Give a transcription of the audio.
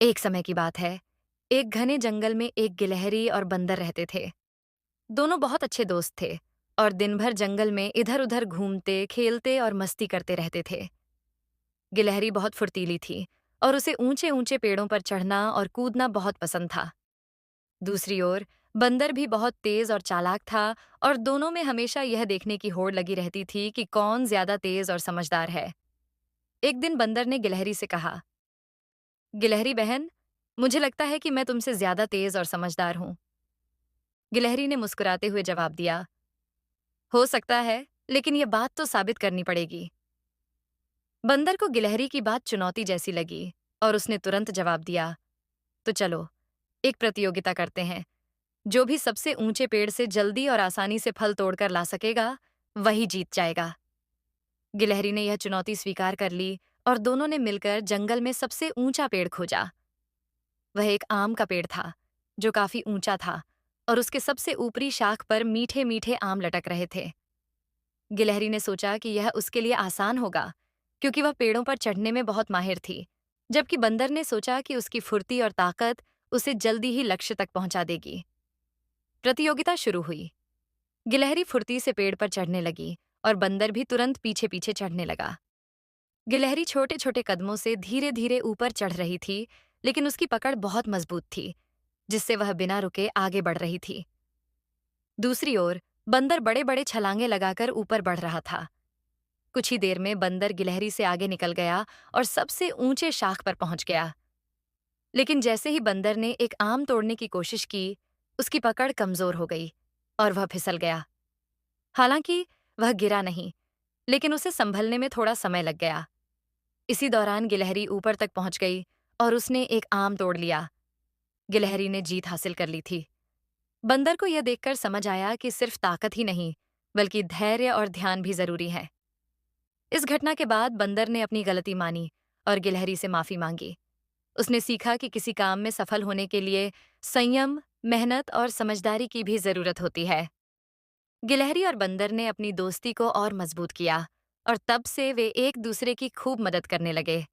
एक समय की बात है। एक घने जंगल में एक गिलहरी और बंदर रहते थे। दोनों बहुत अच्छे दोस्त थे और दिन भर जंगल में इधर-उधर घूमते, खेलते और मस्ती करते रहते थे। गिलहरी बहुत फुर्तीली थी और उसे ऊंचे-ऊंचे पेड़ों पर चढ़ना और कूदना बहुत पसंद था। दूसरी ओर बंदर भी बहुत तेज और चालाक था और दोनों में हमेशा यह देखने की होड़ लगी रहती थी कि कौन ज्यादा तेज और समझदार है। एक दिन बंदर ने गिलहरी से कहा, गिलहरी बहन, मुझे लगता है कि मैं तुमसे ज्यादा तेज और समझदार हूं। गिलहरी ने मुस्कुराते हुए जवाब दिया, हो सकता है, लेकिन यह बात तो साबित करनी पड़ेगी। बंदर को गिलहरी की बात चुनौती जैसी लगी और उसने तुरंत जवाब दिया, तो चलो, एक प्रतियोगिता करते हैं। जो भी सबसे ऊंचे पेड़ से जल्दी और आसानी से फल तोड़कर ला सकेगा, वही जीत जाएगा। गिलहरी ने यह चुनौती स्वीकार कर ली और दोनों ने मिलकर जंगल में सबसे ऊंचा पेड़ खोजा। वह एक आम का पेड़ था, जो काफी ऊंचा था और उसके सबसे ऊपरी शाख पर मीठे मीठे आम लटक रहे थे। गिलहरी ने सोचा कि यह उसके लिए आसान होगा, क्योंकि वह पेड़ों पर चढ़ने में बहुत माहिर थी, जबकि बंदर ने सोचा कि उसकी फुर्ती और ताकत उसे जल्दी ही लक्ष्य तक पहुंचा देगी। प्रतियोगिता शुरू हुई। गिलहरी फुर्ती से पेड़ पर चढ़ने लगी और बंदर भी तुरंत पीछे पीछे चढ़ने लगा। गिलहरी छोटे छोटे कदमों से धीरे धीरे ऊपर चढ़ रही थी, लेकिन उसकी पकड़ बहुत मजबूत थी, जिससे वह बिना रुके आगे बढ़ रही थी। दूसरी ओर बंदर बड़े बड़े छलांगे लगाकर ऊपर बढ़ रहा था। कुछ ही देर में बंदर गिलहरी से आगे निकल गया और सबसे ऊंचे शाख पर पहुंच गया। लेकिन जैसे ही बंदर ने एक आम तोड़ने की कोशिश की, उसकी पकड़ कमजोर हो गई और वह फिसल गया। हालांकि वह गिरा नहीं, लेकिन उसे संभलने में थोड़ा समय लग गया। इसी दौरान गिलहरी ऊपर तक पहुंच गई और उसने एक आम तोड़ लिया। गिलहरी ने जीत हासिल कर ली थी। बंदर को यह देखकर समझ आया कि सिर्फ ताकत ही नहीं, बल्कि धैर्य और ध्यान भी जरूरी है। इस घटना के बाद बंदर ने अपनी गलती मानी और गिलहरी से माफी मांगी। उसने सीखा कि किसी काम में सफल होने के लिए संयम, मेहनत और समझदारी की भी जरूरत होती है। गिलहरी और बंदर ने अपनी दोस्ती को और मजबूत किया और तब से वे एक दूसरे की खूब मदद करने लगे।